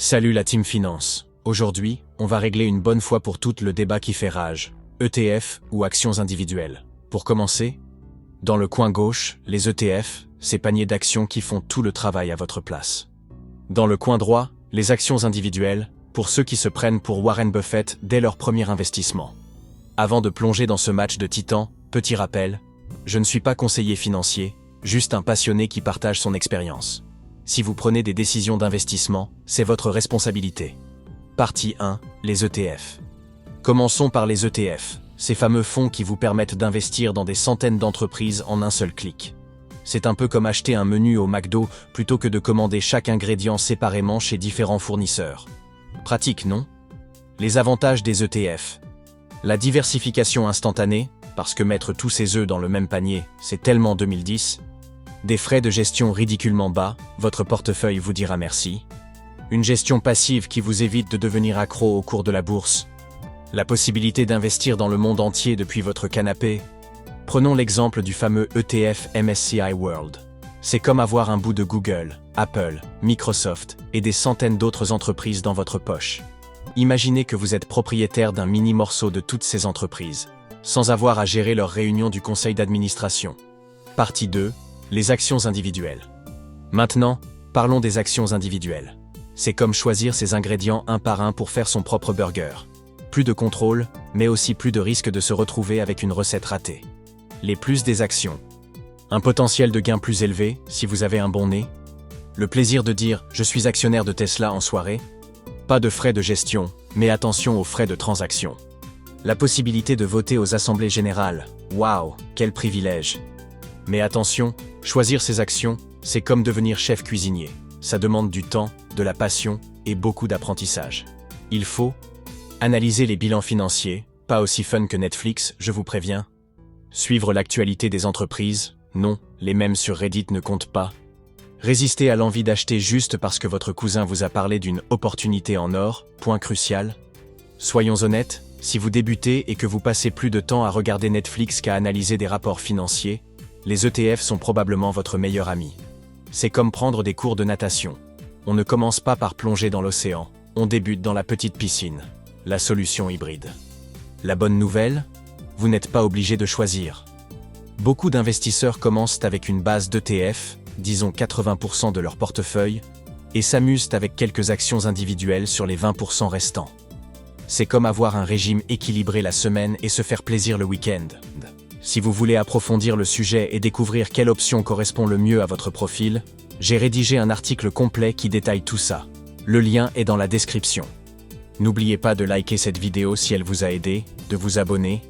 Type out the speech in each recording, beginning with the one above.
Salut la team finance. Aujourd'hui, on va régler une bonne fois pour toutes le débat qui fait rage. ETF ou actions individuelles. Pour commencer, dans le coin gauche, les ETF, ces paniers d'actions qui font tout le travail à votre place. Dans le coin droit, les actions individuelles, pour ceux qui se prennent pour Warren Buffett dès leur premier investissement. Avant de plonger dans ce match de titans, petit rappel, je ne suis pas conseiller financier, juste un passionné qui partage son expérience. Si vous prenez des décisions d'investissement, c'est votre responsabilité. Partie 1, les ETF. Commençons par les ETF, ces fameux fonds qui vous permettent d'investir dans des centaines d'entreprises en un seul clic. C'est un peu comme acheter un menu au McDo plutôt que de commander chaque ingrédient séparément chez différents fournisseurs. Pratique, non? Les avantages des ETF. La diversification instantanée, parce que mettre tous ses œufs dans le même panier, c'est tellement 2010. Des frais de gestion ridiculement bas, votre portefeuille vous dira merci. Une gestion passive qui vous évite de devenir accro au cours de la bourse. La possibilité d'investir dans le monde entier depuis votre canapé. Prenons l'exemple du fameux ETF MSCI World. C'est comme avoir un bout de Google, Apple, Microsoft et des centaines d'autres entreprises dans votre poche. Imaginez que vous êtes propriétaire d'un mini morceau de toutes ces entreprises, sans avoir à gérer leurs réunions du conseil d'administration. Partie 2. Les actions individuelles. Maintenant, parlons des actions individuelles. C'est comme choisir ses ingrédients un par un pour faire son propre burger. Plus de contrôle, mais aussi plus de risque de se retrouver avec une recette ratée. Les plus des actions. Un potentiel de gain plus élevé, si vous avez un bon nez. Le plaisir de dire « je suis actionnaire de Tesla en soirée ». Pas de frais de gestion, mais attention aux frais de transaction. La possibilité de voter aux assemblées générales. Waouh, quel privilège! Mais attention, choisir ses actions, c'est comme devenir chef cuisinier. Ça demande du temps, de la passion et beaucoup d'apprentissage. Il faut analyser les bilans financiers, pas aussi fun que Netflix, je vous préviens. Suivre l'actualité des entreprises, non, les mèmes sur Reddit ne comptent pas. Résister à l'envie d'acheter juste parce que votre cousin vous a parlé d'une opportunité en or, point crucial. Soyons honnêtes, si vous débutez et que vous passez plus de temps à regarder Netflix qu'à analyser des rapports financiers, les ETF sont probablement votre meilleur ami. C'est comme prendre des cours de natation. On ne commence pas par plonger dans l'océan, on débute dans la petite piscine. La solution hybride. La bonne nouvelle, vous n'êtes pas obligé de choisir. Beaucoup d'investisseurs commencent avec une base d'ETF, disons 80% de leur portefeuille, et s'amusent avec quelques actions individuelles sur les 20% restants. C'est comme avoir un régime équilibré la semaine et se faire plaisir le week-end. Si vous voulez approfondir le sujet et découvrir quelle option correspond le mieux à votre profil, j'ai rédigé un article complet qui détaille tout ça. Le lien est dans la description. N'oubliez pas de liker cette vidéo si elle vous a aidé, de vous abonner.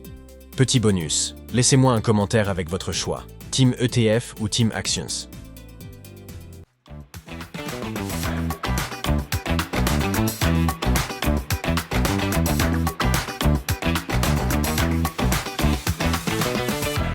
Petit bonus, laissez-moi un commentaire avec votre choix. Team ETF ou Team Actions.